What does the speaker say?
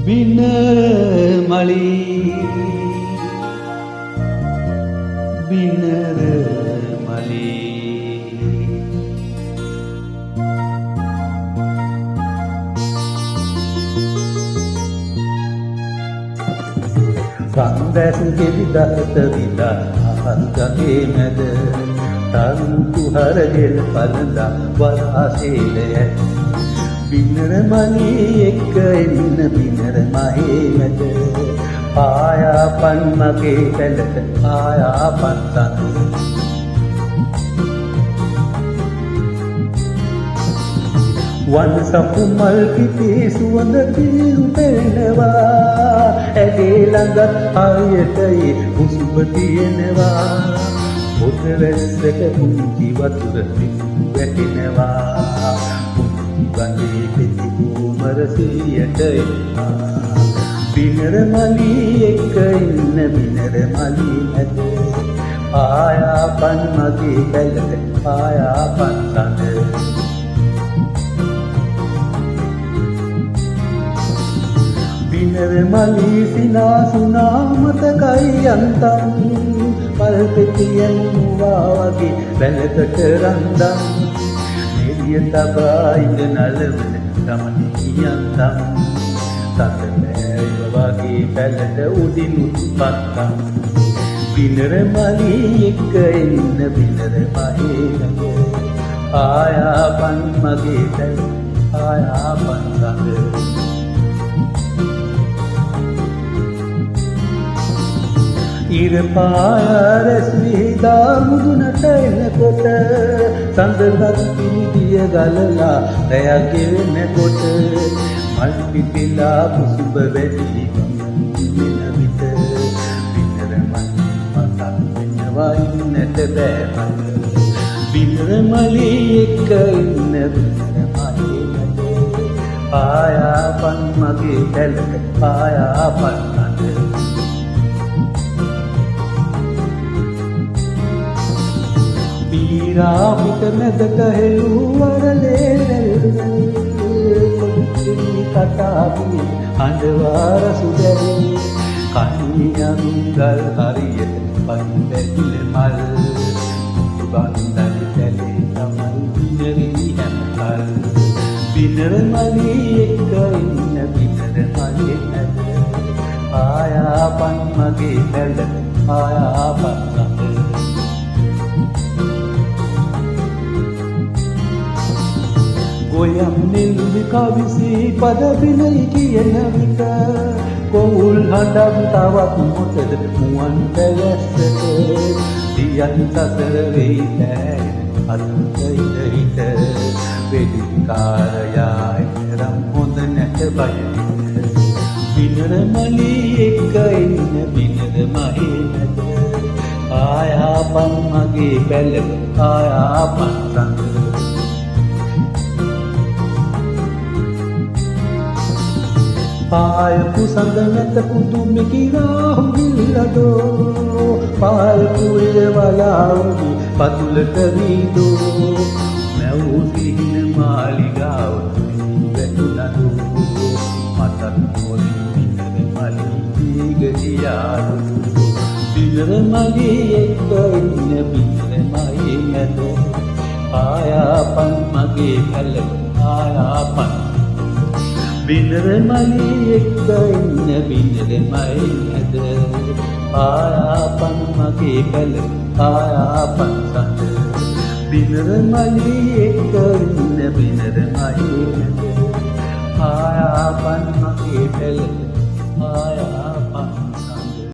බිනර මලී බිනර මලී සන්දැස් ගෙවි දහත විදා අහස්ගගේ මැද තරුතු හරගෙල් පලඳා වරාසේලය බිනර මලී එක්ක එන්න බිනර මහේ මැද ආයාපන් මගේ පැලට ආයාපන් සඳ වන් සපු මල් පිටේ සුවඳ පිරු පෙනෙනවා ඇගේ ළඟත් ආයතේ උසුබ තියෙනවා පොත වැස්සක පුංචි වතුර වැටෙනවා ගඟේ පිටි කුමර සියයට එනවා බිනර මලී එක්ක ඉන්න බිනර මලී මැද ආයාපන් මගේ පැලට ආයාපන් සඳ බිනර මලී සිනාසුනා මතකයි යන්තම් පල්පෙතියෙන් වගේ බැලකට රන්දම් එළිය තබා ඉඳ නලවන ගමනියන්තම් සතමෑය වගේ පැලට උඩින් උත්පත්තම් බිනර මලී එක්ක එන්න බිනර මහේ ළඟ ආයාපන් මගේ පැල ආයාපන් සඳ ඉර පාරස් විහිදා මුදුනට එනකොට සඳහත් පිළිදිය ගලලා රැයක් ගෙවෙනකොට මල් පිපිලා කුසුඹ වැඩි වෙන විට බිනර මලී මතක් වෙනවා ඉන්නට බෑ බිනර මලී එක්ක ඉන්න බිනර මහේ මැද ආයාපන් මගේ පැලට ආයාපන් පීරාමික මැදක හෙළුවරලේ රැල්ලි කතාපී අඳවාර සුදැරි කනියමිගල් හරියට පන් බැකිල මල් බන්දන කැලේ තමයි බිනරි හැමකල් බිනර මලී එක්ක ඉන්න බිනර මලේ මැද ආයාපන් මගේ පැලට ආයාපන් සඳ ගොයම් නෙල්ලි කවිසි පද බිනයි කියන විට කොවුල් හඬක් තවත් මොකද මුවන් පැලැස්සට දියන් සසර වෙයි තෑ අතුත හිත වෙදිකාරයායි රම් හොඳ නැත බය බිනර මලී එක්ක ඉන්න බිනර මහේ මැද ආයාපන් මගේ පැලට ආයාපන් සඳ පායපු සඳ නැත පුදුමෙ කිරා හුගිල්ලදෝ පායපු ඉරවලාවි පතුලට වීදෝ මැව් සිහින මාලිගාව වැටුණදෝ මතක් මොලි බිනර මලී ගියාදෝ බිනර මලී එක්ක ඉන්න බිනර මහේ මැද ආයාපන් මගේ පැලට ආයාපන් බිනර මලී එක්ක ඉන්න බිනර මහේ මැද ආයාපන් මගේ පැලට ආයාපන් සඳ බිනර මලී එක්ක ඉන්න බිනර මහේ මැද ආයාපන් මගේ පැලට ආයාපන්